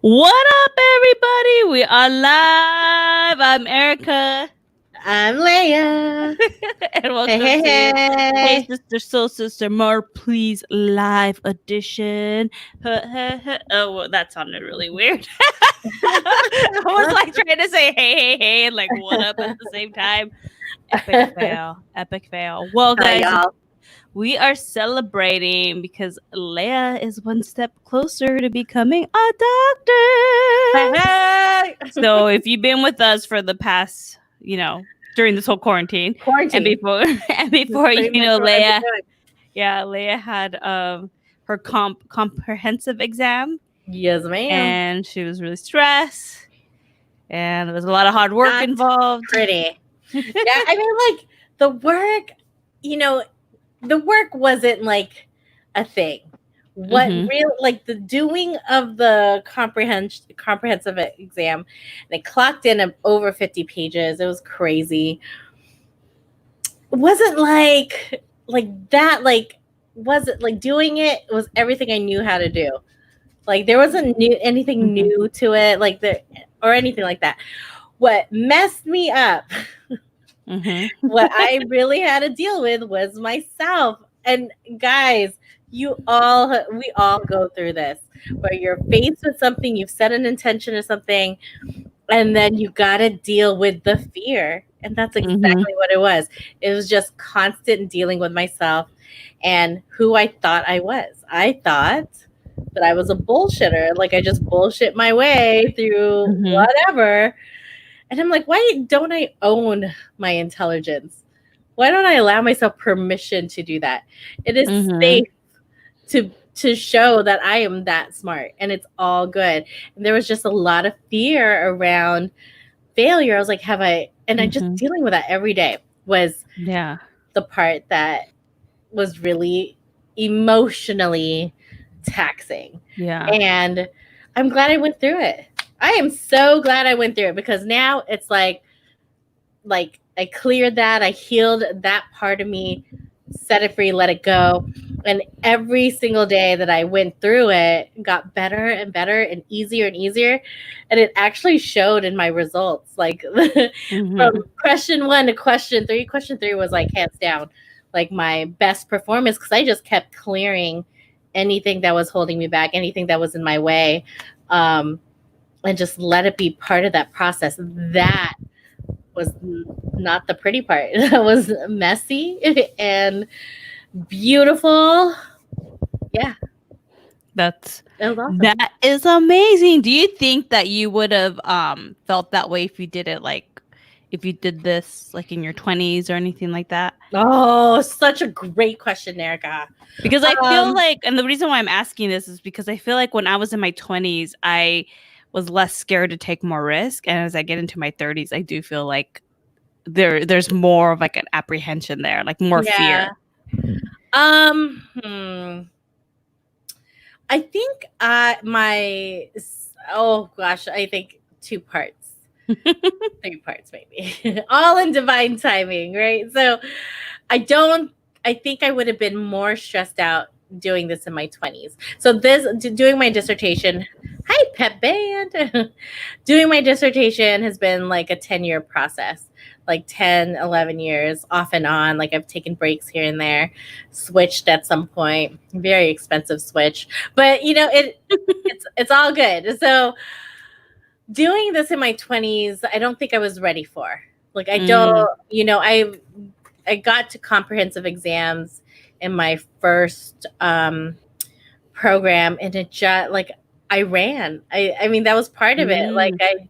What up, everybody? We are live. I'm Erica. I'm Leia. And welcome Hey, hey, to Hey hey. Sister Soul Sister More Please Live Edition. Oh, well, that sounded really weird. I was like trying to say hey, and like what up at the same time. Epic fail. Epic fail. Well, Hi, guys, y'all. we are celebrating because Leia is one step closer to becoming a doctor. Hey. So if you've been with us for the past, during this whole quarantine and Quarantine. before Pretty much what I've been doing. Leia had her comprehensive exam Yes, ma'am. and she was really stressed and there was a lot of hard work Not involved. pretty. Yeah, I mean, like, the work, the work wasn't like a thing. What real, like, the doing of the comprehensive exam, and it clocked in at over 50 pages. It was crazy. It wasn't like that, like, wasn't like doing it was everything I knew how to do. Like, there wasn't anything new to it, like or anything like that. What messed me up, what I really had to deal with was myself. And guys, we all go through this, where you're faced with something, you've set an intention or something, and then you got to deal with the fear. And that's exactly what it was. It was just constant dealing with myself and who I thought I was. I thought that I was a bullshitter. Like, I just bullshit my way through whatever. And I'm like, why don't I own my intelligence? Why don't I allow myself permission to do that? It is safe to show that I am that smart, and it's all good. And there was just a lot of fear around failure. I was like, and I just dealing with that every day was the part that was really emotionally taxing. Yeah. And I'm glad I went through it. I am so glad I went through it, because now it's like I cleared that, I healed that part of me, set it free, let it go. And every single day that I went through it got better and better and easier and easier. And it actually showed in my results. Like, from question 1 to question 3, question 3 was like hands down like my best performance, because I just kept clearing anything that was holding me back, anything that was in my way, and just let it be part of that process. That was not the pretty part. That was messy and beautiful. Yeah. That was awesome. That is amazing. Do you think that you would have felt that way if you did this like in your 20s or anything like that? Oh, such a great question, Erica. Because I feel like, and the reason why I'm asking this is because I feel like when I was in my 20s, I was less scared to take more risk, and as I get into my 30s, I do feel like there's more of like an apprehension there, like more fear. I think I think 2 parts. 3 parts maybe. All in divine timing, right? So I think I would have been more stressed out doing this in my 20s. So doing my dissertation, hi pep band. Doing my dissertation has been like a 10-year process. Like 10, 11 years off and on. Like, I've taken breaks here and there, switched at some point, very expensive switch, but it's all good. So doing this in my 20s, I don't think I was ready for. Like, I don't, I got to comprehensive exams in my first program, and it just like I ran. I mean, that was part of it. Like, I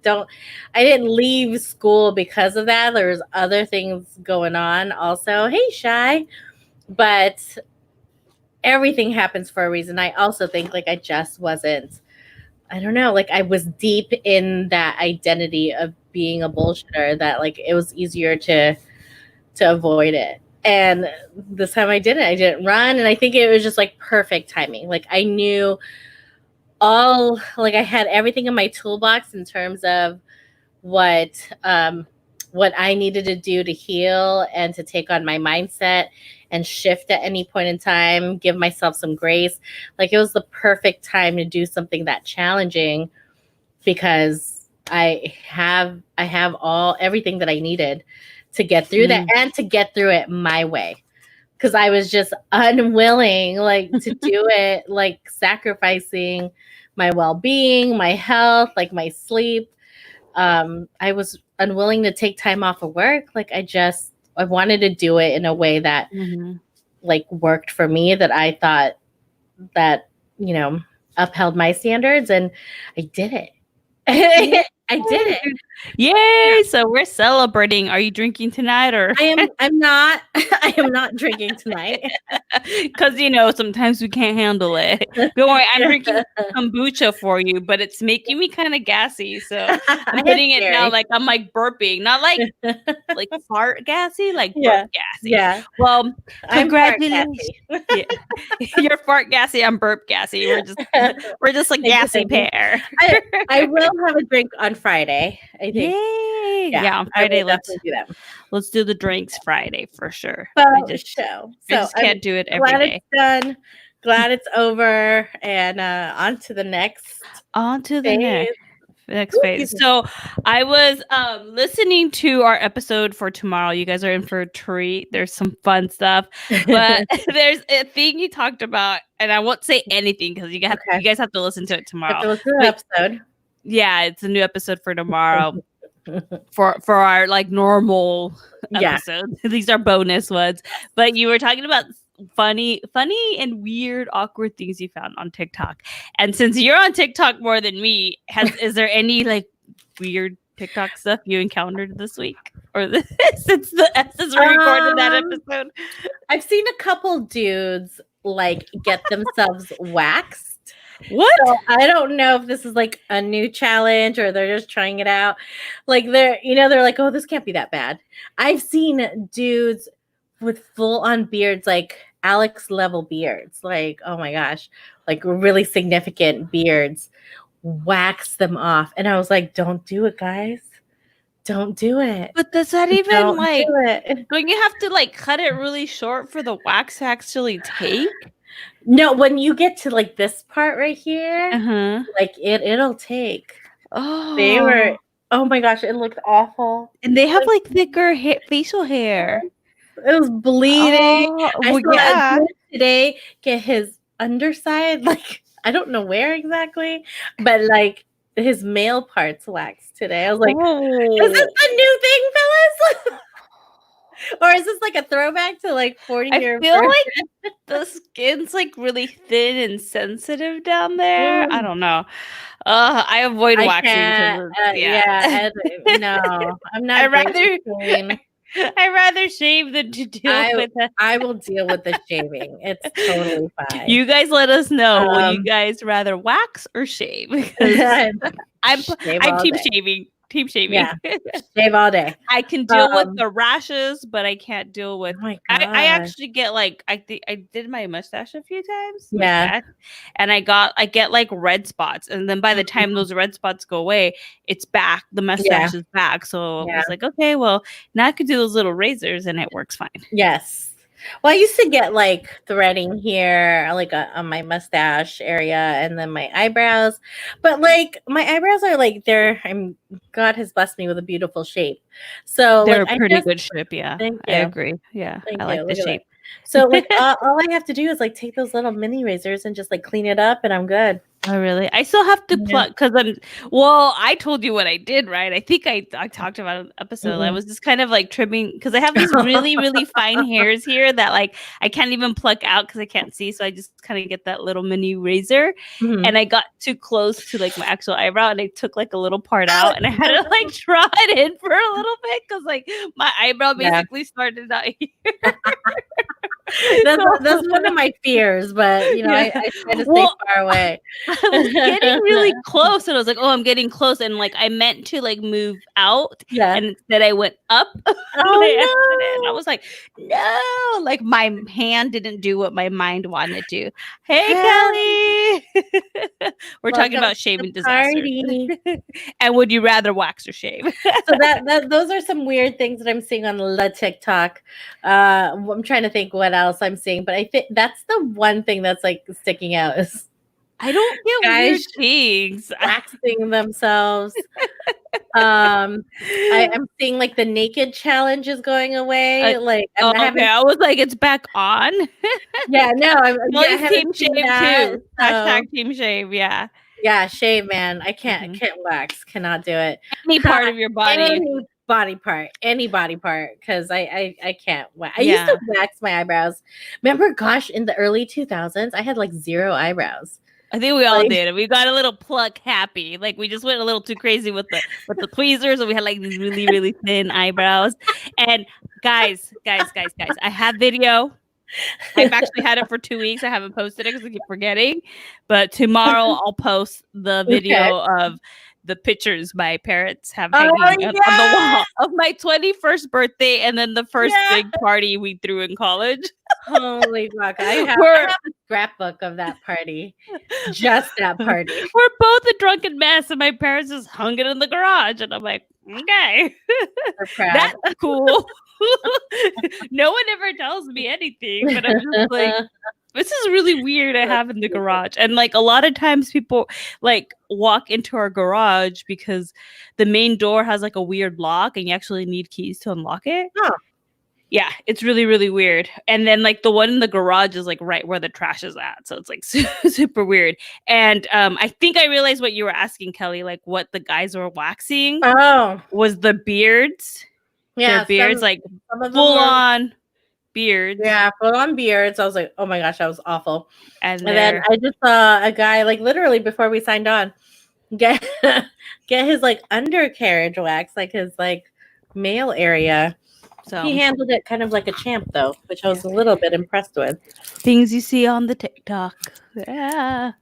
didn't leave school because of that. There was other things going on also. Hey, Shy. But everything happens for a reason. I also think like I just wasn't, I don't know, like I was deep in that identity of being a bullshitter that like it was easier to avoid it. And this time I didn't run, and I think it was just like perfect timing. Like, I knew I had everything in my toolbox in terms of what I needed to do to heal and to take on my mindset and shift at any point in time, give myself some grace. Like, it was the perfect time to do something that challenging. because I have everything that I needed to get through that and to get through it my way. Because I was just unwilling, like, to do it, like sacrificing my well-being, my health, like my sleep. I was unwilling to take time off of work. Like, I wanted to do it in a way that like worked for me, that I thought that, upheld my standards, and I did it. I did it. Yay! So we're celebrating. Are you drinking tonight, or I'm not. I am not drinking tonight. because sometimes we can't handle it. Don't worry, I'm drinking kombucha for you, but it's making me kind of gassy. So I'm putting it now, like I'm like burping, not like fart gassy, like burp gassy. Yeah. Well, I'm fart congratulations. gassy. You're fart gassy. I'm burp gassy. We're just like gassy pair. I will have a drink on Friday, I think. Yay! Yeah, on Friday let's do that. Let's do the drinks Friday for sure. I just can't do it every day. It's done. Glad it's over, and on to the next. Next phase. So I was listening to our episode for tomorrow. You guys are in for a treat. There's some fun stuff, but there's a thing you talked about, and I won't say anything because you guys have to listen to it tomorrow. Have to listen to the episode. Yeah, it's a new episode for tomorrow. for our like normal episodes. These are bonus ones. But you were talking about funny and weird, awkward things you found on TikTok. And since you're on TikTok more than me, is there any like weird TikTok stuff you encountered this week? Or since we recorded that episode? I've seen a couple dudes like get themselves waxed. What? So I don't know if this is like a new challenge or they're just trying it out. Like they're like, oh, this can't be that bad. I've seen dudes with full on beards, like Alex level beards, like, oh my gosh, like really significant beards, wax them off. And I was like, don't do it, guys. Don't do it. But does that even like, don't you have to like cut it really short for the wax to actually take? No, when you get to like this part right here, like it'll take. Oh my gosh, it looked awful. And they have like thicker facial hair. It was bleeding. I saw a dude today get his underside, like I don't know where exactly, but like his male parts waxed today. I was like, is this a new thing, fellas? Or is this like a throwback to like 40-year? I feel like the skin's like really thin and sensitive down there. I don't know. I avoid waxing. No, I'm not. I'd rather shave than to deal with it. I will deal with the shaving. It's totally fine. You guys let us know. Will you guys rather wax or shave? Because I'm team shaving. Team shaving. Yeah. Shave all day. I can deal with the rashes, but I can't deal with. Oh I actually get like I did my mustache a few times. Yeah. And I get like red spots, and then by the time those red spots go away, it's back. The mustache is back. So I was like, okay, well now I could do those little razors, and it works fine. Yes. Well, I used to get like threading here, like on my mustache area, and then my eyebrows. But like my eyebrows are like God has blessed me with a beautiful shape. So they're like, a pretty good shape. Yeah, I agree. Yeah, I like the shape. So like all I have to do is like take those little mini razors and just like clean it up, and I'm good. Oh, really? I still have to pluck because I told you what I did, right? I think I talked about an episode. I was just kind of like trimming because I have these really, really fine hairs here that like I can't even pluck out because I can't see. So I just kind of get that little mini razor and I got too close to like my actual eyebrow and I took like a little part out and I had to like draw it in for a little bit because like my eyebrow basically started out here. That's one of my fears, but I try to stay far away. I was getting really close, and I was like, "Oh, I'm getting close," and like I meant to like move out, and instead I went up. No. I was like, "No!" Like my hand didn't do what my mind wanted to. Hey, Kelly, we're talking about shaving disasters. And would you rather wax or shave? So that those are some weird things that I'm seeing on the TikTok. I'm trying to think what else I'm seeing, but I think that's the one thing that's like sticking out is I don't get Guys weird things. waxing themselves. I'm seeing like the naked challenge is going away. Like I okay, haven't. I was like, it's back on. Yeah, no, I Molly's team haven't seen shave that. too. So, Hashtag team shave. Yeah. yeah, shave, man. I Mhm. can't wax. Cannot do it. Any part of your body. Any body part, because I can't wax. I Yeah. used to wax my eyebrows. Remember, gosh, in the early 2000s, I had like 0 eyebrows. I think we all Like- did. We got a little pluck happy. Like we just went a little too crazy with the tweezers, and we had like these really, really thin eyebrows. And guys, I have video. I've actually had it for 2 weeks. I haven't posted it because I keep forgetting. But tomorrow I'll post the video of the pictures my parents have hanging on the wall of my 21st birthday and then the first big party we threw in college. Holy fuck. I have a scrapbook of that party. Just that party. We're both a drunken mess, and my parents just hung it in the garage. And I'm like, okay. That's cool. No one ever tells me anything, but I'm just like, this is really weird. I have in the garage. And like a lot of times people like walk into our garage because the main door has like a weird lock and you actually need keys to unlock it. Huh. Yeah, it's really, really weird. And then like the one in the garage is like right where the trash is at. So it's like super weird. And I think I realized what you were asking, Kelly, like what the guys were waxing was the beards. Yeah, their beards, like full on beards. Yeah, full on beards. I was like, oh my gosh, that was awful. And then I just saw a guy like literally before we signed on get his like undercarriage wax, like his like male area. So he handled it kind of like a champ though, which I was a little bit impressed with. Things you see on the TikTok. Yeah.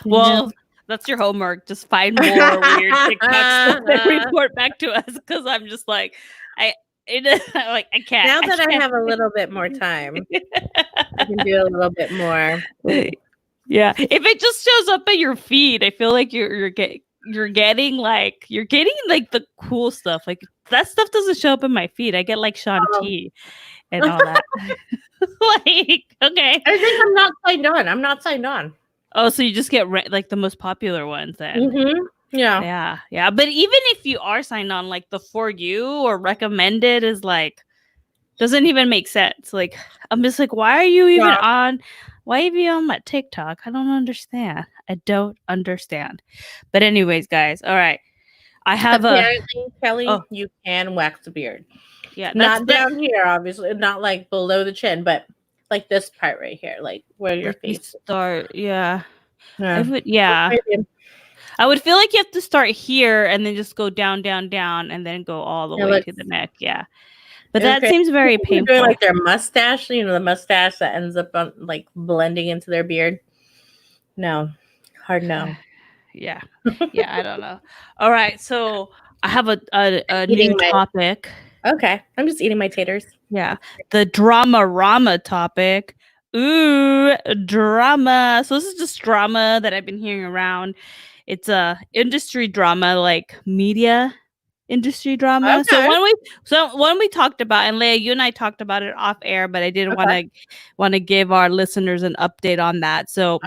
Well, that's your homework. Just find more weird TikToks and report back to us because I'm just like, I can't. Now that I have a little bit more time, I can do a little bit more. Yeah, if it just shows up at your feed, I feel like you're getting like the cool stuff. Like that stuff doesn't show up in my feed. I get like Sean T and all that. Like, okay, I think I'm not signed on. Oh, so you just get like the most popular ones then? Mm-hmm. Yeah. But even if you are signed on, like the for you or recommended is like doesn't even make sense. Like I'm just like, why are you even on? Why are you on my TikTok? I don't understand. But anyways, guys, all right. I have Kelly, you can wax a beard. Yeah, not down here, obviously, not like below the chin, but like this part right here, like where your face start. Yeah. I would feel like you have to start here and then just go down, and then go all the way to the neck. Yeah. But that seems very painful. Like their mustache, the mustache that ends up on, like blending into their beard. No, hard no. Yeah, I don't know. All right, so I have a new topic. Okay, I'm just eating my taters. Yeah, the drama topic. Ooh, drama. So this is just drama that I've been hearing around. It's a industry drama, like media industry drama. Okay. So when we talked about, and Leia, you and I talked about it off air, but I didn't want to give our listeners an update on that. So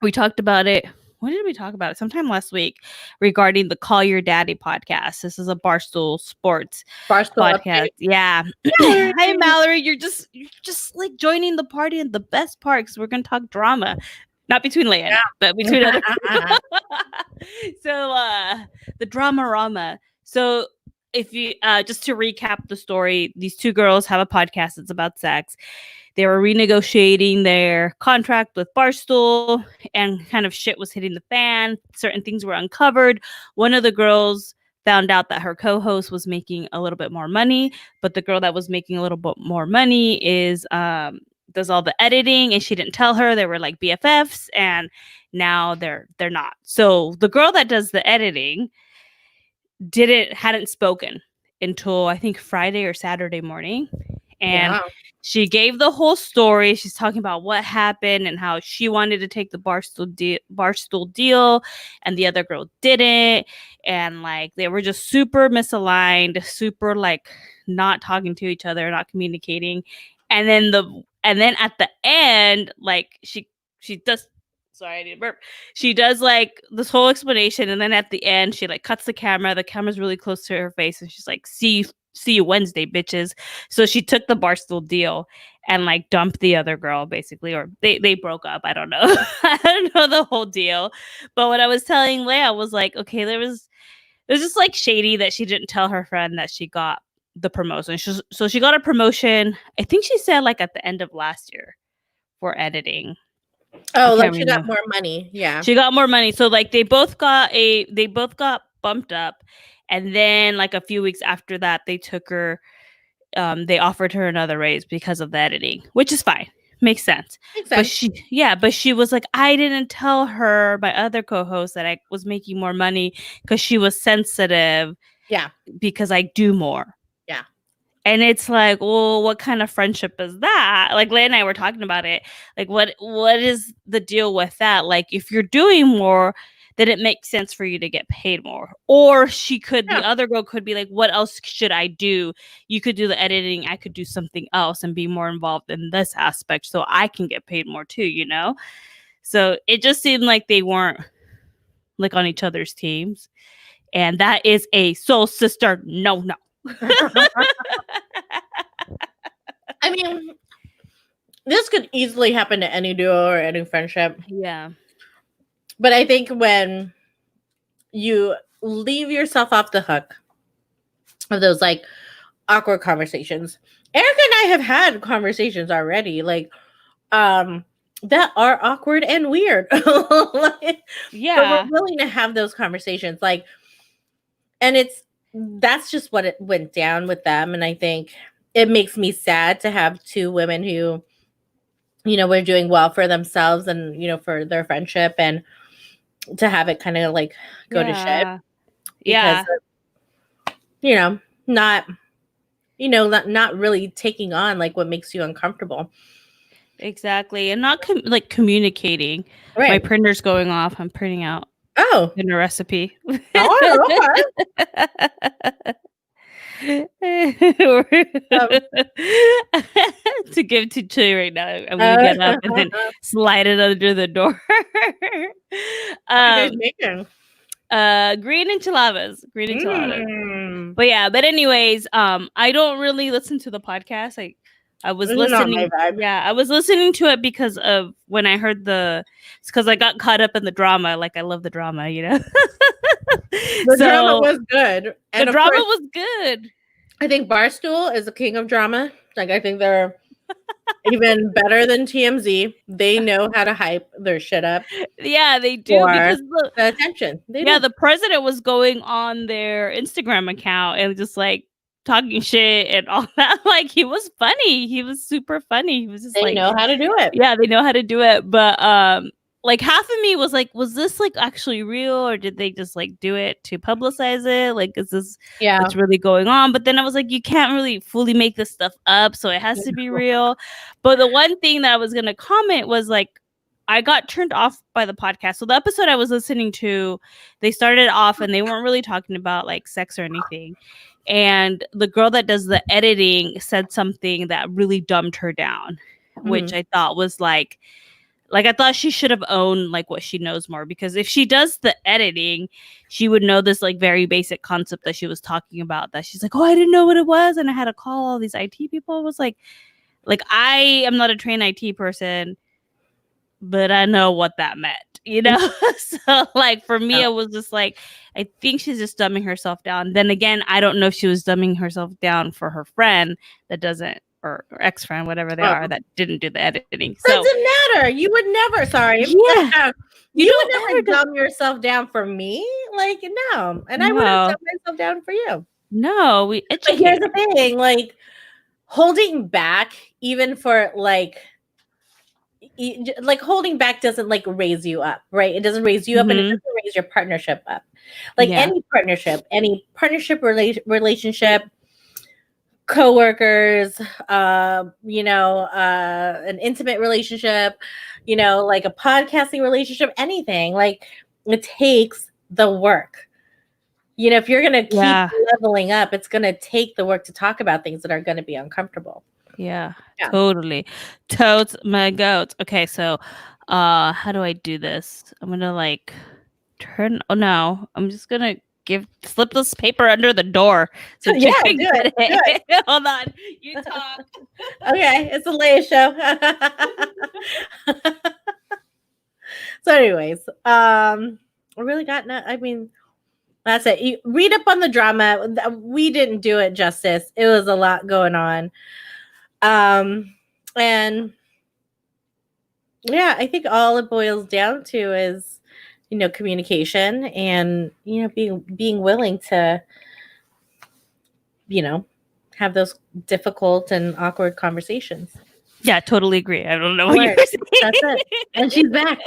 we talked about it. When did we talk about it? Sometime last week regarding the Call Your Daddy podcast. This is a Barstool Sports podcast. Update. Yeah. Hi, Mallory. You're just like joining the party, and the best part because we're gonna talk drama. Not between Leia, but between other people. So the drama-rama. So if you just to recap the story, these two girls have a podcast. It's about sex. They were renegotiating their contract with Barstool and kind of shit was hitting the fan. Certain things were uncovered. One of the girls found out that her co-host was making a little bit more money, but the girl that was making a little bit more money is does all the editing, and she didn't tell her. They were like BFFs, and now they're not. So the girl that does the editing hadn't spoken until I think Friday or Saturday morning. And she gave the whole story. She's talking about what happened and how she wanted to take the Barstool deal and the other girl didn't. And like they were just super misaligned, super like not talking to each other, not communicating. And then at the end, like she just sorry, I need to burp. She does like this whole explanation, and then at the end, she like cuts the camera. The camera's really close to her face, and she's like, see you Wednesday, bitches. So she took the Barstool deal and like dumped the other girl, basically, or they broke up. I don't know. I don't know the whole deal. But what I was telling Leia was like, okay, it was just like shady that she didn't tell her friend that she got the promotion. So she got a promotion. I think she said like at the end of last year for editing. Oh, like she got more money. Yeah. She got more money. So like they both got bumped up. And then like a few weeks after that, they took her, they offered her another raise because of the editing, which is fine. Makes sense. But she was like, I didn't tell her, my other co-host, that I was making more money because she was sensitive. Yeah. Because I do more. Yeah. And it's like, well, what kind of friendship is that? Like Leia and I were talking about it. Like, what is the deal with that? Like, if you're doing more, then it makes sense for you to get paid more. Or the other girl could be like, what else should I do? You could do the editing. I could do something else and be more involved in this aspect so I can get paid more too, you know? So it just seemed like they weren't like on each other's teams. And that is a soul sister no. I mean, this could easily happen to any duo or any friendship. Yeah. But I think when you leave yourself off the hook of those like awkward conversations, Erica and I have had conversations already, like that are awkward and weird. Like, yeah. but we're willing to have those conversations, like, and that's just what it went down with them. And I think it makes me sad to have two women who, you know, were doing well for themselves and, you know, for their friendship, and to have it kind of like go to shit. Yeah. Of, you know, not really taking on like what makes you uncomfortable. Exactly. And not like communicating. Right. My printer's going off. I'm printing out in a recipe. Oh, to give to Chili right now. I'm gonna get up and then slide it under the door. Green enchiladas. But yeah, but anyways, I don't really listen to the podcast. I was listening. Yeah, I was listening to it because of when I heard because I got caught up in the drama. Like, I love the drama, you know. The drama was good. And the drama was good. I think Barstool is the king of drama. Like, I think they're even better than TMZ. They know how to hype their shit up. Yeah, they do, because the attention. The president was going on their Instagram account and just like talking shit and all that. Like, he was funny. He was super funny. He was just they know how to do it. Yeah, they know how to do it. But like, half of me was like, was this like actually real, or did they just like do it to publicize it? Like, is this what's really going on? But then I was like, you can't really fully make this stuff up, so it has to be real. But the one thing that I was gonna comment was like, I got turned off by the podcast. So the episode I was listening to, they started off and they weren't really talking about like sex or anything. And the girl that does the editing said something that really dumbed her down, which I thought was like I thought she should have owned like what she knows more, because if she does the editing, she would know this like very basic concept that she was talking about, that she's like, oh, I didn't know what it was, and I had to call all these IT people. It was like I am not a trained IT person, but I know what that meant, you know? So like, for me, it was just like, I think she's just dumbing herself down. Then again, I don't know if she was dumbing herself down for her friend that doesn't, or ex-friend, whatever they are, that didn't do the editing. So it doesn't matter. You would never, sorry. Yeah. You would never dumb yourself down for me. Like, no. And I wouldn't dumb myself down for you. No, but here's the thing, like, holding back, even for like holding back doesn't like raise you up, right? It doesn't raise you up, and it doesn't raise your partnership up. Like any partnership relationship, co-workers, you know, an intimate relationship, you know, like a podcasting relationship, anything, like, it takes the work. You know, if you're gonna keep leveling up, it's gonna take the work to talk about things that are gonna be uncomfortable. Yeah, totally. Totes my goats. Okay, so How do I do this? I'm gonna like turn. Oh no, I'm just gonna slip this paper under the door so Yeah, Chick can do get it, do it. Hold on, you talk. Okay, it's a Leia show. So, anyways, I really got no. I mean, that's it. You read up on the drama. We didn't do it justice. It was a lot going on. And yeah, I think all it boils down to is, communication and, being willing to, have those difficult and awkward conversations. Yeah, totally agree. I don't know what you were saying. That's it. And she's back.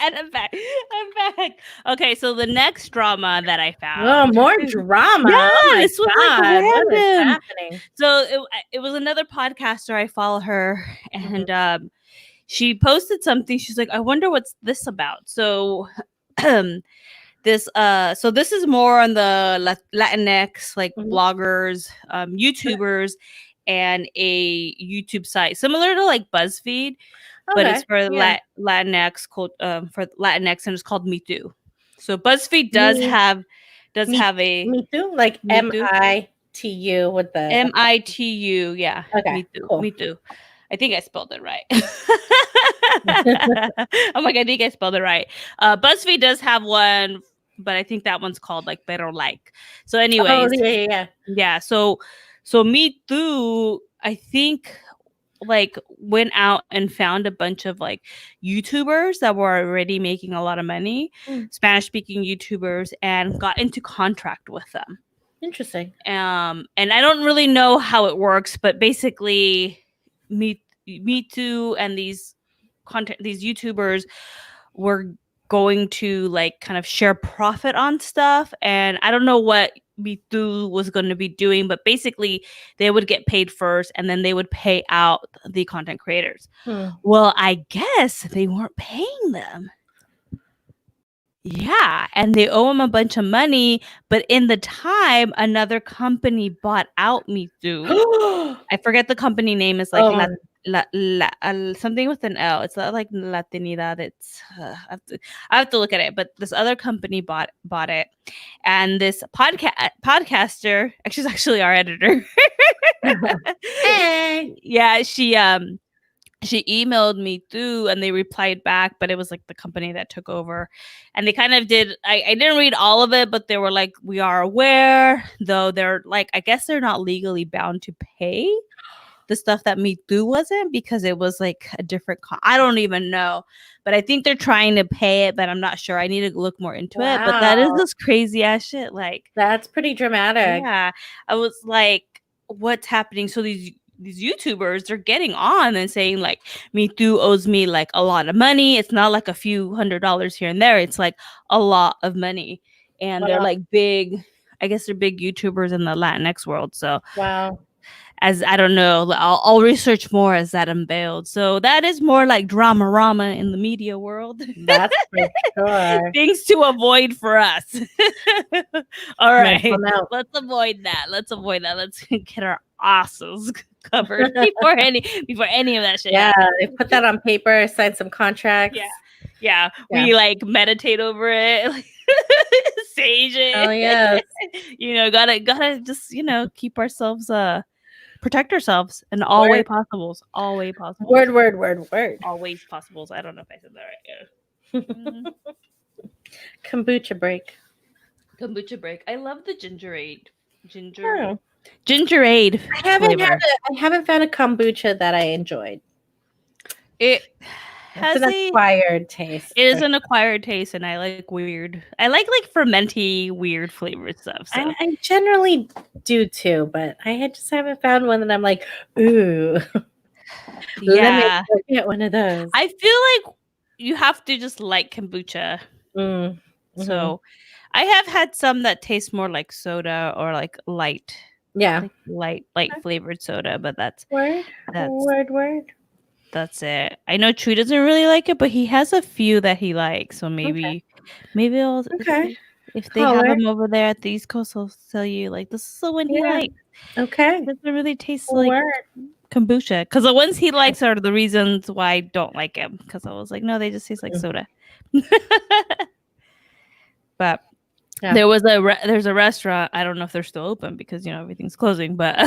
And I'm back. I'm back. Okay, so the next drama that I found. Oh, more drama. Yeah, oh my this was God. like What is random. happening? So it was another podcaster. I follow her, and she posted something. She's like, I wonder what's this about. So this is more on the Latinx, like bloggers, YouTubers, and a YouTube site similar to like BuzzFeed, but it's for Latinx for Latinx, and it's called Me Too. So BuzzFeed does have a Me Too, like MITU with the MITU, yeah. Okay, Me Too, cool. Me Too. I think I spelled it right. I'm like, I think I spelled it right. BuzzFeed does have one, but I think that one's called like Better Like. So anyways, yeah. So Me Too, I think like went out and found a bunch of like YouTubers that were already making a lot of money, Spanish speaking YouTubers, and got into contract with them. Interesting. And I don't really know how it works, but basically Me Too and these YouTubers were going to like kind of share profit on stuff, and I don't know what Me Too was going to be doing, but basically they would get paid first and then they would pay out the content creators. Well, I guess they weren't paying them. Yeah, and they owe them a bunch of money, but in the time, another company bought out Me Too. I forget the company name. Is like something with an L. It's not like Latinidad. It's I have to look at it. But this other company bought it, and this podcaster, she's actually our editor. Hey, yeah, she emailed Me Too and they replied back, but it was like the company that took over, and they kind of did. I didn't read all of it, but they were like, we are aware, though they're like, I guess they're not legally bound to pay the stuff that Me Too wasn't, because it was like a different I don't even know, but I think they're trying to pay it, but I'm not sure. I need to look more into it, but that is this crazy ass shit. Like, that's pretty dramatic. Yeah, I was like, what's happening? So these YouTubers, they're getting on and saying like, Me Too owes me like a lot of money. It's not like a few $100s here and there. It's like a lot of money, and they're like big. I guess they're big YouTubers in the Latinx world. So as I don't know, I'll research more as that unveiled. So that is more like drama in the media world. That's for sure. Things to avoid for us. All right, let's avoid that. Let's get our asses covered before any of that shit. Yeah, they put that on paper, sign some contracts. Yeah. We like meditate over it, like, sage it. Oh yeah. Gotta just keep ourselves protect ourselves in all way possibles. All way possible. Word. Always possibles. I don't know if I said that right. Kombucha break. I love the Gingerade. Gingerade. I haven't found a kombucha that I enjoyed. It has an acquired taste. It is an acquired taste, and I like weird. I like fermenty, weird flavored stuff. So. I generally do too, but I just haven't found one that I'm like, ooh. Yeah, let me get one of those. I feel like you have to just like kombucha. So, I have had some that taste more like soda or like light. Yeah, like light flavored soda, but that's word. That's it. I know Chewy doesn't really like it, but he has a few that he likes. So maybe I'll if they have them over there at the East Coast, I'll tell you like this is the one he likes. Okay, It doesn't really taste kombucha. Because the ones he likes are the reasons why I don't like him. Because I was like, no, they just taste like soda. But Yeah. there's a restaurant. I don't know if they're still open because everything's closing. But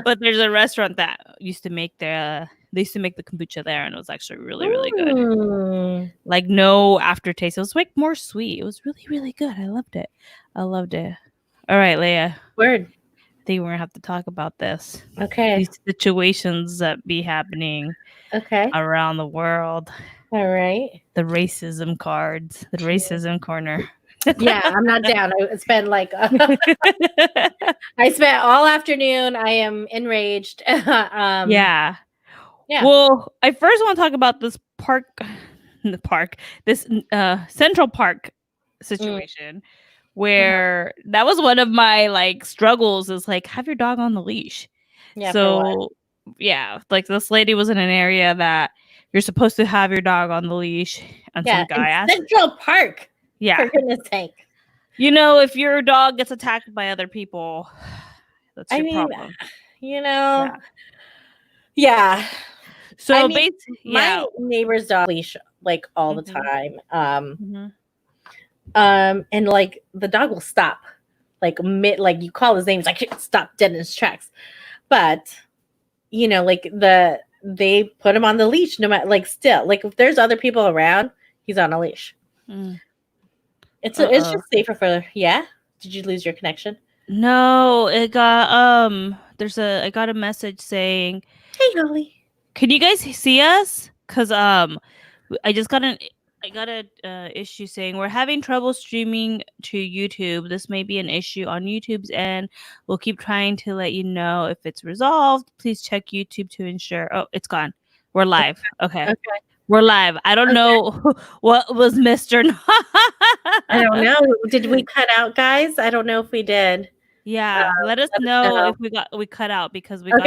but there's a restaurant that used to make the kombucha there, and it was actually really, really good. Like no aftertaste. It was like more sweet. It was really, really good. I loved it. All right, Leia. Word. I think we're gonna have to talk about this. Okay. These situations that be happening around the world. All right. The racism cards. The racism corner. Yeah, I'm not down. I spent I spent all afternoon. I am enraged. Yeah. Well, I first want to talk about this this Central Park situation where that was one of my like struggles is like have your dog on the leash. Yeah. So yeah, like this lady was in an area that you're supposed to have your dog on the leash, and some guy asked Central Park. Yeah. For goodness sake. If your dog gets attacked by other people, that's your problem. Yeah. So my neighbor's dog leash like all the time. And like the dog will stop. Like you call his name, he's like stop dead in his tracks. But like they put him on the leash no matter still. Like if there's other people around, he's on a leash. It's just safer for Did you lose your connection? No, it got I got a message saying, "Hey Holly, can you guys see us? Cuz I got a issue saying we're having trouble streaming to YouTube. This may be an issue on YouTube's end. We'll keep trying to let you know if it's resolved. Please check YouTube to ensure." Oh, it's gone. We're live. Okay. We're live. I don't know what was missed or not. I don't know. Did we cut out, guys? I don't know if we did. Yeah, let us know if we cut out because we got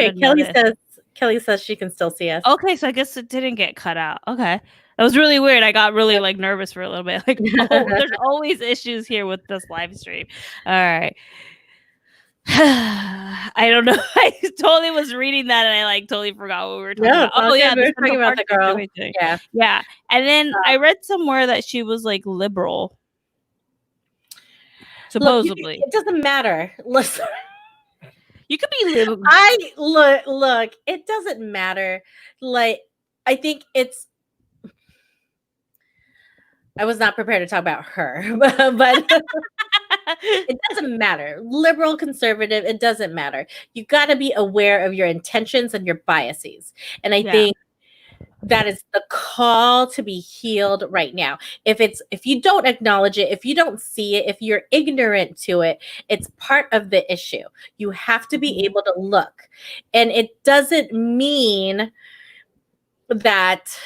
Kelly says she can still see us. Okay, so I guess it didn't get cut out. Okay. That was really weird. I got really nervous for a little bit. Like, there's always issues here with this live stream. All right. I don't know. I totally was reading that and I totally forgot what we were talking about. Oh yeah, we were talking about the girl. Yeah. And then I read somewhere that she was like liberal. Supposedly. Look, it doesn't matter. Listen. You could be liberal. Look, it doesn't matter. Like, I think I was not prepared to talk about her, but it doesn't matter. Liberal, conservative, it doesn't matter. You got to be aware of your intentions and your biases. And I think that is the call to be healed right now. If you don't acknowledge it, if you don't see it, if you're ignorant to it, it's part of the issue. You have to be able to look. And it doesn't mean that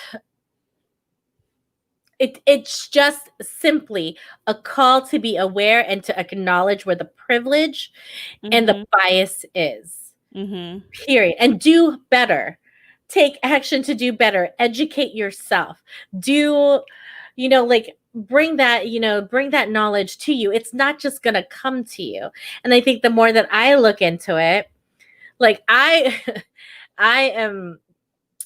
it's just simply a call to be aware and to acknowledge where the privilege and the bias is. Period. And do better. Take action to do better. Educate yourself. Bring that knowledge to you. It's not just going to come to you. And I think the more that I look into it, like I am,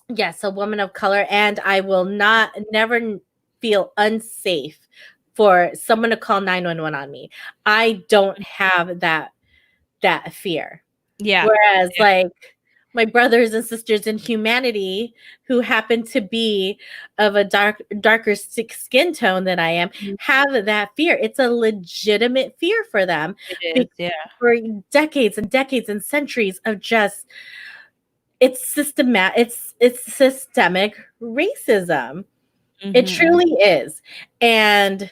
yes, a woman of color, and I will never feel unsafe for someone to call 911 on me. I don't have that fear. Yeah. Whereas like my brothers and sisters in humanity who happen to be of a darker skin tone than I am have that fear. It's a legitimate fear for them. It is, for decades and decades and centuries of just it's systemic racism. It truly is. And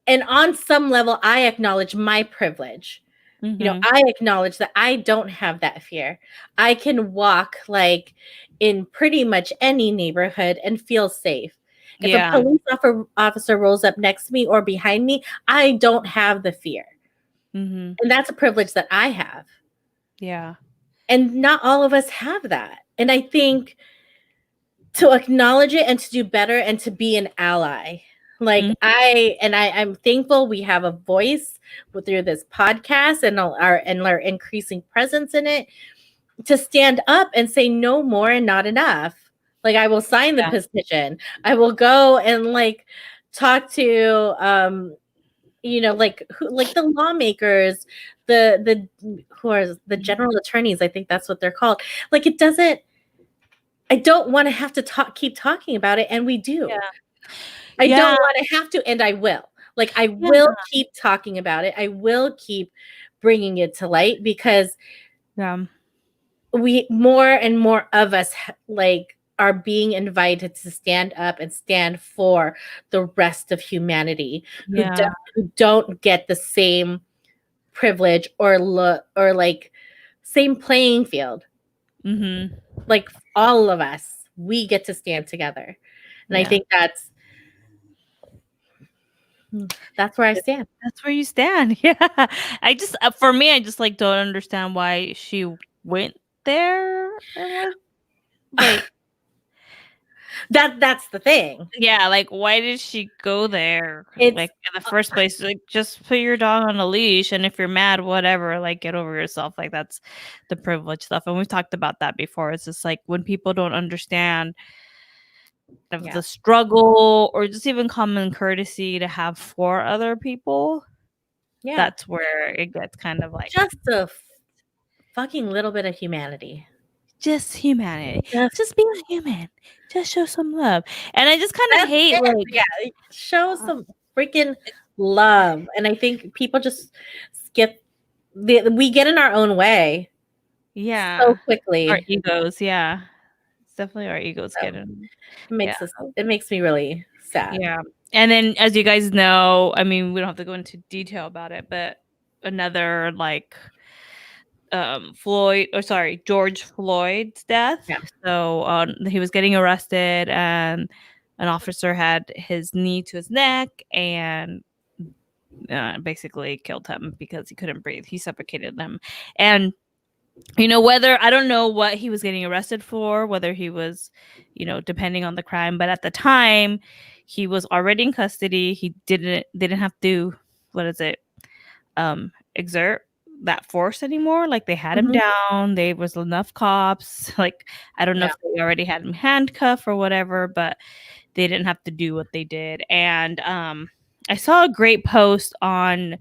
on some level, I acknowledge my privilege. I acknowledge that I don't have that fear. I can walk like in pretty much any neighborhood and feel safe. If a police officer rolls up next to me or behind me, I don't have the fear. And that's a privilege that I have. Yeah. And not all of us have that. And I think to acknowledge it and to do better and to be an ally. Like Mhm. I'm thankful we have a voice through this podcast and our increasing presence in it to stand up and say no more and not enough. Like I will sign the Yeah. petition. I will go and like talk to like the lawmakers, the who are the general attorneys, I think that's what they're called. Like I don't want to have to keep talking about it, and we do. Yeah. I don't Yeah. want to have to, and I will. Like I Yeah. will keep talking about it. I will keep bringing it to light because Yeah. we more and more of us like are being invited to stand up and stand for the rest of humanity Yeah. who don't get the same privilege or like same playing field. Mm-hmm. Like all of us, we get to stand together. And I Yeah. think that's where I stand. That's where you stand. Yeah. I just for me, I just like don't understand why she went there. And like That's the thing. yeah, like why did she go there? It's Like in the first place, like just put your dog on a leash, and if you're mad, whatever, like get over yourself. Like that's the privilege stuff, and we've talked about that before. It's just like when people don't understand of the struggle or just even common courtesy to have for other people. yeah, That's where it gets kind of like just a fucking little bit of humanity. just humanity. Just be a human. Just show some love. And I just kind of hate like show some freaking love. And I think people just skip we get in our own way so quickly. our egos, yeah. It's definitely our egos getting It makes me really sad. Yeah. And then as you guys know, I mean, we don't have to go into detail about it, but another like George Floyd's death. Yeah. So he was getting arrested and an officer had his knee to his neck and basically killed him because he couldn't breathe. He suffocated him. And whether I don't know what he was getting arrested for, whether he was, depending on the crime, but at the time he was already in custody. He didn't have to, exert that force anymore. Like they had him down. There was enough cops. Like I don't know if they already had him handcuffed or whatever, but they didn't have to do what they did. And I saw a great post on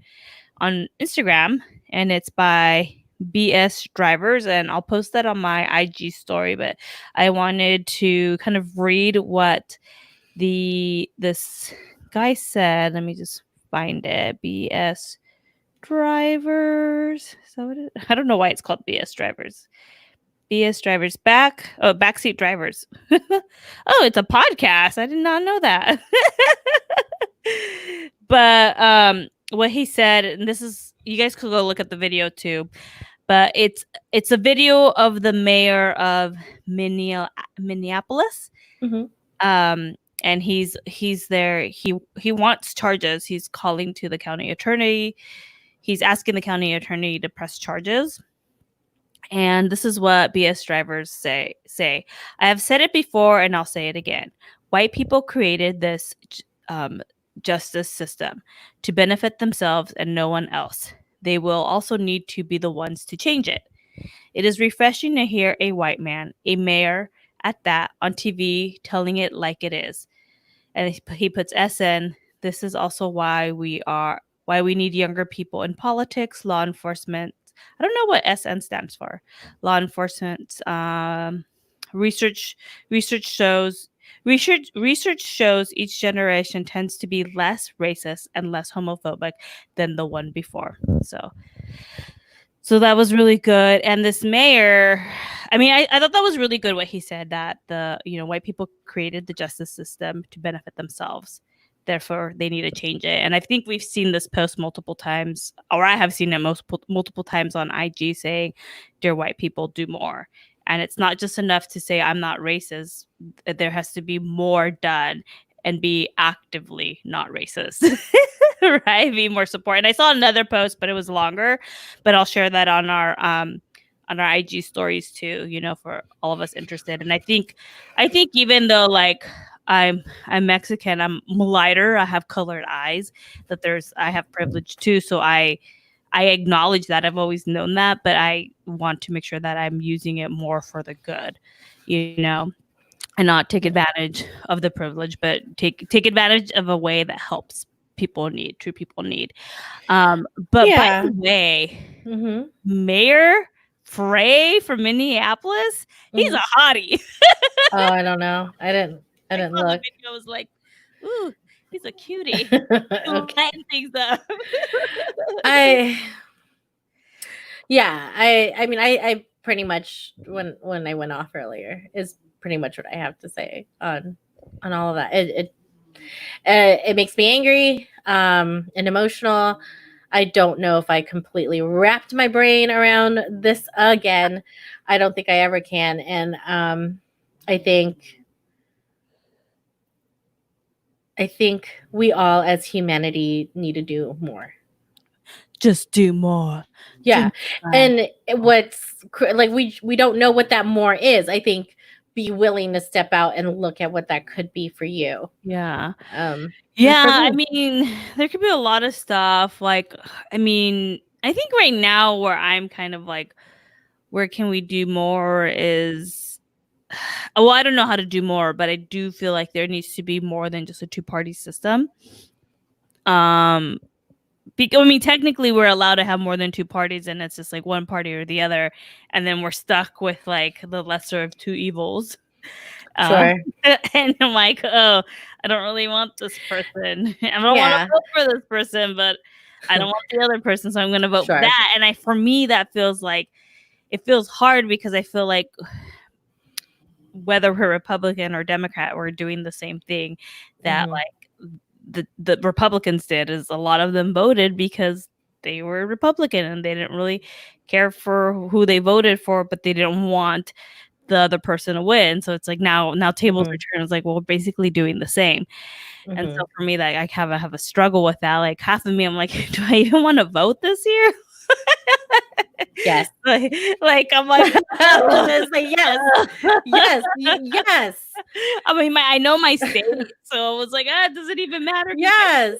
Instagram, and it's by BS Drivers, and I'll post that on my IG story. But I wanted to kind of read what this guy said. Let me just find it. BS Drivers. So I don't know why it's called BS Drivers. BS Drivers Backseat Drivers. Oh, it's a podcast. I did not know that. But what he said, and this is, you guys could go look at the video too, but it's a video of the mayor of Minneapolis. And he's there. He wants charges. He's calling to the county attorney. He's asking the county attorney to press charges. And this is what BS Drivers say. I have said it before and I'll say it again. White people created this justice system to benefit themselves and no one else. They will also need to be the ones to change it. It is refreshing to hear a white man, a mayor at that, on TV telling it like it is. And he puts SN. This is also why we need younger people in politics, law enforcement. I don't know what SN stands for. Law enforcement. Research shows each generation tends to be less racist and less homophobic than the one before. So that was really good. And this mayor, I mean, I thought that was really good what he said, that the white people created the justice system to benefit themselves. Therefore, they need to change it. And I think we've seen this post multiple times, or I have seen it multiple times on IG saying, "Dear white people, do more." And it's not just enough to say, "I'm not racist." There has to be more done and be actively not racist. Right? Be more support. And I saw another post, but it was longer, but I'll share that on our IG stories too, for all of us interested. And I think even though like I'm Mexican. I'm lighter. I have colored eyes. I have privilege too. So I acknowledge that. I've always known that, but I want to make sure that I'm using it more for the good, you know, and not take advantage of the privilege, but take advantage of a way that helps true people need. But by the way, Mayor Frey from Minneapolis, he's a hottie. Oh, I don't know. I didn't look. The video was like, ooh, he's a cutie. Lighten things up. I mean, I pretty much when I went off earlier is pretty much what I have to say on all of that. It makes me angry and emotional. I don't know if I completely wrapped my brain around this again. I don't think I ever can. And I think we all as humanity need to do more. Just do more. Yeah. And what's like, we don't know what that more is. I think be willing to step out and look at what that could be for you. Yeah. I mean, there could be a lot of stuff. Like, I mean, I think right now where I'm kind of like, where can we do more is, well, I don't know how to do more, but I do feel like there needs to be more than just a 2-party system. I mean, technically we're allowed to have more than 2 parties, and it's just like one party or the other, and then we're stuck with like the lesser of 2 evils. Sure. And I'm like, oh, I don't really want this person. I don't want to vote for this person, but I don't want the other person, so I'm going to vote for that. And for me, that feels like, it feels hard because I feel like whether we're Republican or Democrat, we're doing the same thing that like the Republicans did, is a lot of them voted because they were Republican and they didn't really care for who they voted for, but they didn't want the other person to win. So it's like now tables are turned. It's like, well, we're basically doing the same. And so for me, that I have a struggle with that. Like half of me, I'm like, do I even want to vote this year? Yes. like I'm like, yes. Yes. I mean, I know my state, so I was like, does it even matter? Yes.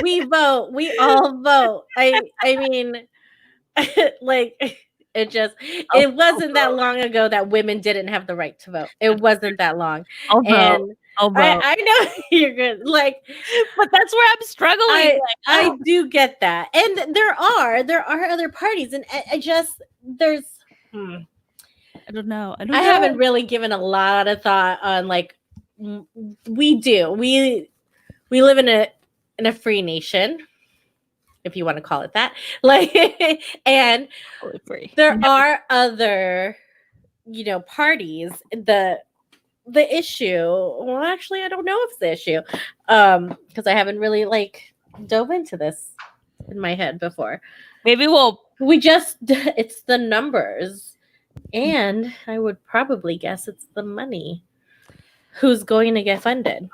We vote. We all vote. I mean, like, it wasn't that long ago that women didn't have the right to vote. It wasn't that long. I'll vote. I know you're good. Like, but that's where I'm struggling. I do get that. And there are other parties, and I don't know. I haven't really given a lot of thought on, like, we live in a free nation, if you want to call it that. Like, and there are other, parties. The issue, well, actually, I don't know if it's the issue, because I haven't really like dove into this in my head before. Maybe it's the numbers, and I would probably guess it's the money. Who's going to get funded?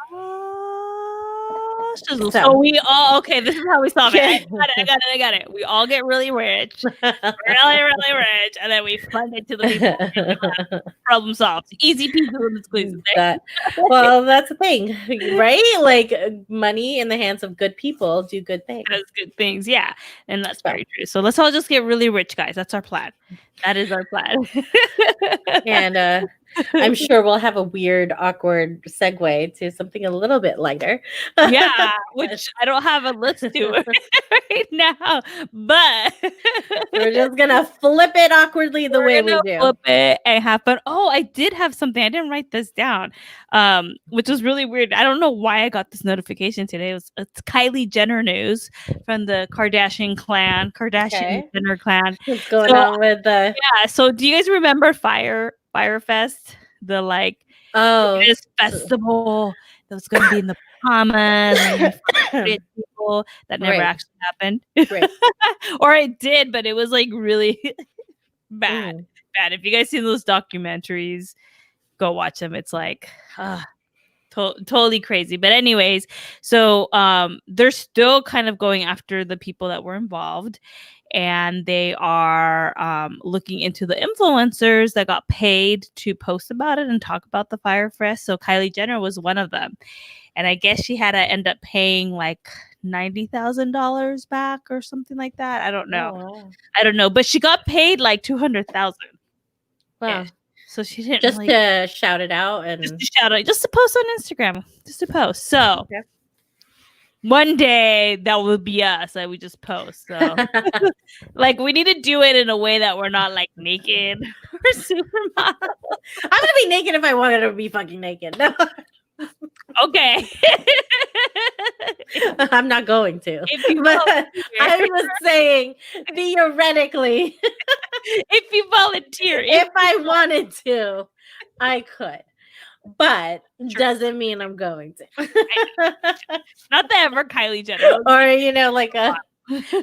So we all, okay, this is how we solve it. I got it. We all get really rich, really, really rich, and then we fund it to the people. Problem solved. Easy peasy lemon squeeze. Well, that's the thing, right? Like, money in the hands of good people do good things. Does good things, yeah. And that's very true. So let's all just get really rich, guys. That's our plan. That is our plan. And I'm sure we'll have a weird, awkward segue to something a little bit lighter. Yeah, which I don't have a list to right now, but we're just gonna flip it awkwardly the way we do. Flip it and happen. Oh, I did have something. I didn't write this down, which was really weird. I don't know why I got this notification today. It's Kylie Jenner news from the Kardashian Jenner clan. What's going on with the? Yeah. So, do you guys remember Firefest, the this festival that was going to be in the Bahamas and people that never actually happened, or it did, but it was like really bad. If you guys seen those documentaries, go watch them. It's like totally crazy. But anyways, so they're still kind of going after the people that were involved, and they are looking into the influencers that got paid to post about it and talk about the Fyre Fest. So Kylie Jenner was one of them, and I guess she had to end up paying like $90,000 back or something like that. I don't know. Oh, wow. I don't know, but she got paid like 200,000. Wow. So she didn't Just really, to shout it out and just to shout out, just to post on Instagram, just to post. So Okay. one day that will be us. Like we just post. So like we need to do it in a way that we're not like naked or supermodel. I'm gonna be naked if I wanted to be fucking naked. No, Okay. I'm not going to. If you But volunteer. I was saying theoretically, If you volunteer, if I wanted to, I could. But Sure. doesn't mean I'm going to. not that ever Kylie Jenner. Or like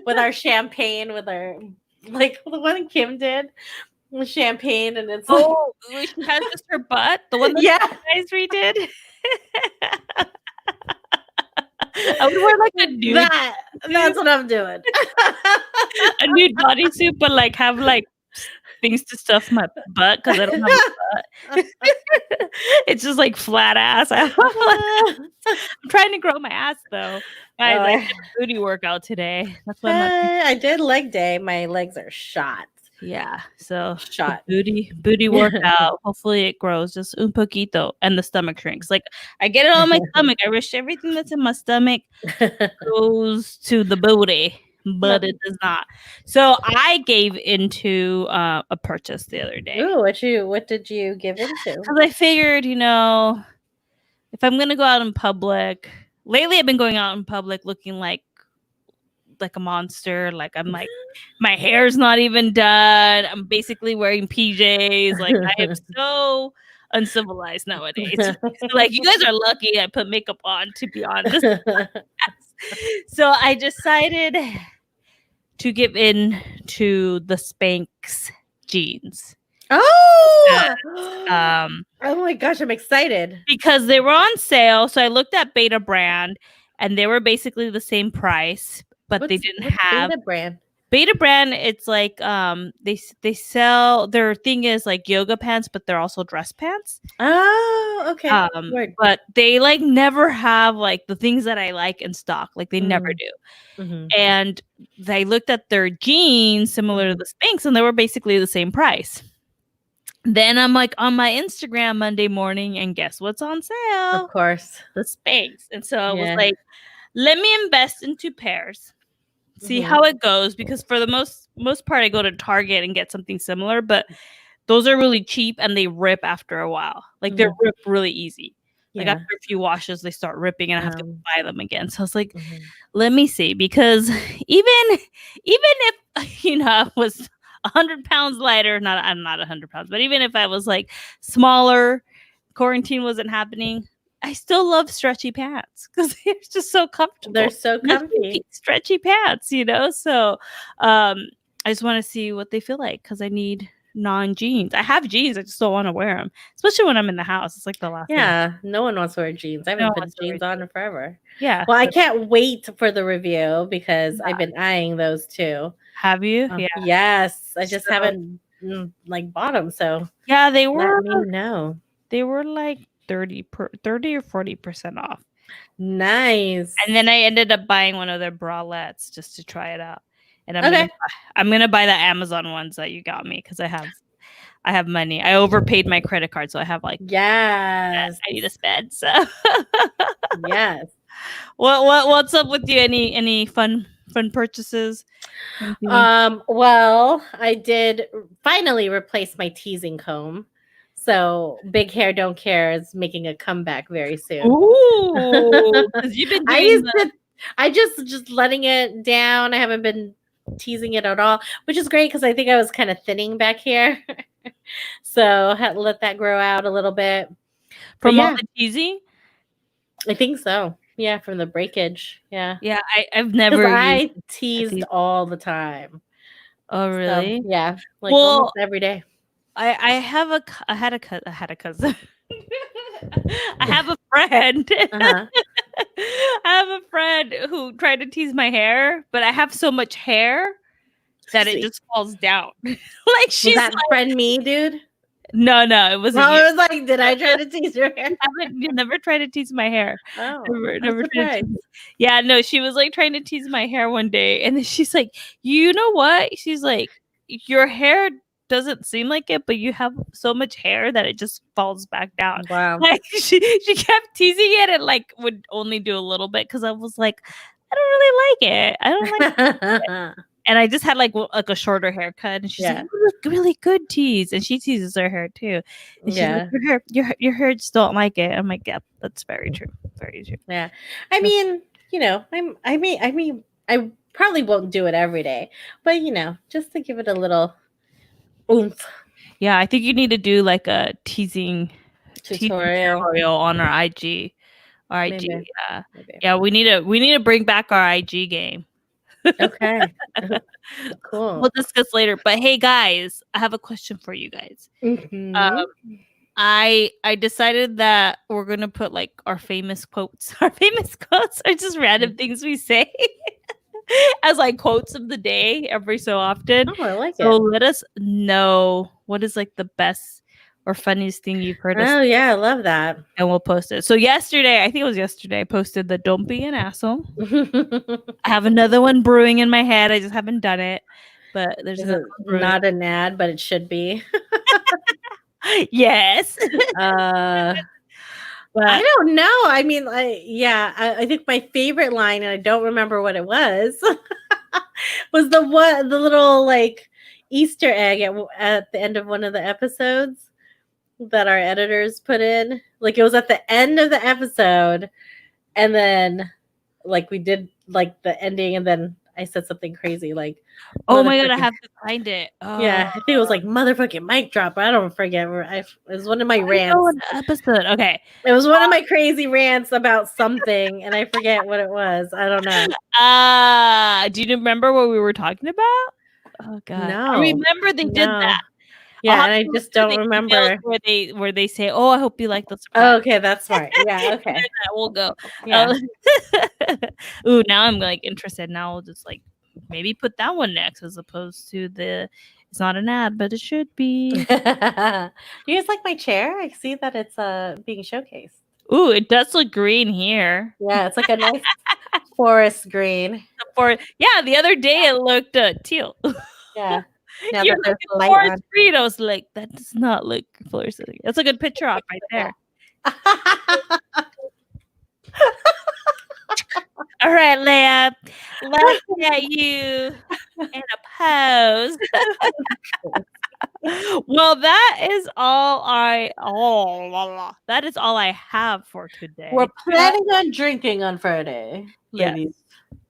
with our champagne, with our like the one Kim did with champagne, and it's like, Oh, she has just her butt. The one that yeah. you guys redid. I would wear like a nude, That's what I'm doing. a nude bodysuit, but like have like things to stuff my butt because I don't have a butt. It's just like flat ass. I'm trying to grow my ass though. Guys, I did a booty workout today. That's why I did leg day. My legs are shot. yeah. So Shot. booty workout. Hopefully it grows just un poquito and the stomach shrinks. Like I get it on my stomach. I wish everything that's in my stomach goes to the booty, but it does not. So I gave into a purchase the other day. Ooh, what did you give into? Because I figured, if I'm gonna go out in public, lately I've been going out in public looking like a monster. Like I'm like, my hair's not even done. I'm basically wearing PJs. Like I am so uncivilized nowadays. Like you guys are lucky I put makeup on, to be honest. So I decided to give in to the Spanx jeans. Oh, Oh my gosh, I'm excited. Because they were on sale. So I looked at Beta Brand and they were basically the same price, but they didn't have Beta Brand. Beta Brand. It's like they sell, their thing is like yoga pants, but they're also dress pants. Oh, okay. But they like never have like the things that I like in stock. Like they never do. Mm-hmm. And they looked at their jeans similar to the Spanx and they were basically the same price. Then I'm like on my Instagram Monday morning and guess what's on sale? Of course. The Spanx. And so I was like, let me invest in 2 pairs. See Mm-hmm. how it goes, because for the most part I go to Target and get something similar, but those are really cheap and they rip after a while. Like they're ripped really easy. Like after a few washes they start ripping and I have to buy them again. So I was like, let me see, because even if I was 100 pounds lighter, I'm not 100 pounds, but even if I was like smaller, quarantine wasn't happening, I still love stretchy pants because they're just so comfortable. They're so comfy. Stretchy pants, So I just want to see what they feel like because I need non-jeans. I have jeans, I just don't want to wear them, especially when I'm in the house. It's like the last thing. No one wants to wear jeans. I haven't put jeans on in forever. Yeah. Well, I can't wait for the review because I've been eyeing those too. Have you? Yeah. Yes. I just haven't bought them. So yeah, they were. Let me know. They were like 30 or 40% off. Nice. And then I ended up buying one of their bralettes just to try it out. And I'm gonna buy the Amazon ones that you got me because I have money. I overpaid my credit card, so I have like I need to spend. So yes. What's up with you? Any fun purchases? Well, I did finally replace my teasing comb. So Big Hair Don't Care is making a comeback very soon. Ooh, because you've been doing I just letting it down. I haven't been teasing it at all, which is great because I think I was kind of thinning back here. So had to let that grow out a little bit. From all the teasing? I think so. Yeah, from the breakage. Yeah. Yeah, I've never I teased all the time. Oh, really? So, yeah. Like almost every day. I had a cousin. I have a friend. Uh-huh. I have a friend who tried to tease my hair, but I have so much hair that it Sweet. just falls down. Like Was she's that like, friend me, dude? no, it wasn't Well, you. I was like, did I try to tease your hair? You never tried to tease my hair. Oh, Never I'm tried to surprised. tease. Yeah, no, she was like trying to tease my hair one day, and then she's like, you know what? She's like, your hair doesn't seem like it, but you have so much hair that it just falls back down. Wow. Like she kept teasing it and like would only do a little bit because I was like, I don't really like it. I don't like it. And I just had like a shorter haircut, and she's like, "You look really good, tease." And she teases her hair too. And she's like, your hair just don't like it. I'm like, yeah, that's very true, very true. Yeah, I mean, you know, I mean, I probably won't do it every day, but you know, just to give it a little oomph. Yeah, I think you need to do like a teasing Tutorial. tutorial on our IG. Our IG, Maybe. yeah, Maybe. yeah. We need to bring back our IG game. Okay. Cool. We'll discuss later. But hey, guys, I have a question for you guys. Mhm. I decided that we're gonna put like our famous quotes. Our famous quotes are just random things we say as like quotes of the day every so often. Oh, I like So it. let us know what is like the best or funniest thing you've heard us Oh say, yeah, I love that. and we'll post it. So yesterday, I think it was yesterday, I posted the "Don't be an asshole." I have another one brewing in my head. I just haven't done it, but there's Is it not an ad, but it should be. Yes. But I don't know. I mean, I think my favorite line, and I don't remember what it was, was the little like Easter egg at the end of one of the episodes that our editors put in. Like it was at the end of the episode, and then like we did like the ending, and then I said something crazy like, oh my god, I have to find it. Yeah, I think it was like motherfucking mic drop. I don't forget. It was one of my rants. Oh, an episode. Okay. It was one of my crazy rants about something, and I forget what it was. I don't know. Do you remember what we were talking about? Oh god. No. I remember they did that. Yeah, and I just don't remember where they say, "Oh, I hope you like this." Oh, okay, that's smart. Yeah, okay. We'll go. Yeah. Ooh, now I'm like interested. Now I'll just like maybe put that one next as opposed to the it's not an ad, but it should be. You guys like my chair? I see that it's being showcased. Ooh, it does look green here. Yeah, it's like a nice forest green. Yeah, the other day it looked teal. Yeah. Now You're that there's like, light on. green. I was like, that does not look fluorescent. That's a good picture op right there. All right, Leia. Let's get you in a pose. Well, that is all that is all I have for today. We're planning on drinking on Friday, Yes.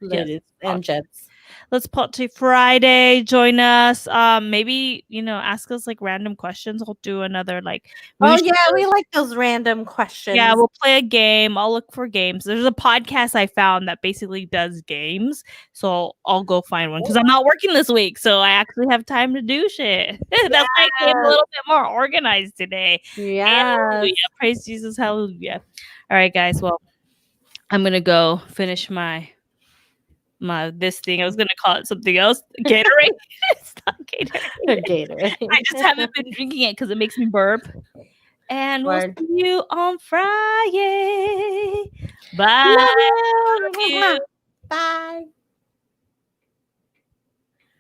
ladies and gents. Let's Party Friday. Join us. Maybe ask us like random questions. We'll do another like. We like those random questions. Yeah, we'll play a game. I'll look for games. There's a podcast I found that basically does games, so I'll go find one because I'm not working this week, so I actually have time to do shit. That's why I came a little bit more organized today. Yeah. Hallelujah. Praise Jesus. Hallelujah. All right, guys. Well, I'm gonna go finish my this thing. I was gonna call it something else. Gatorade. It's not Gatorade. Gatorade. I just haven't been drinking it because it makes me burp. And we'll see you on Friday. Bye. Love you. Bye.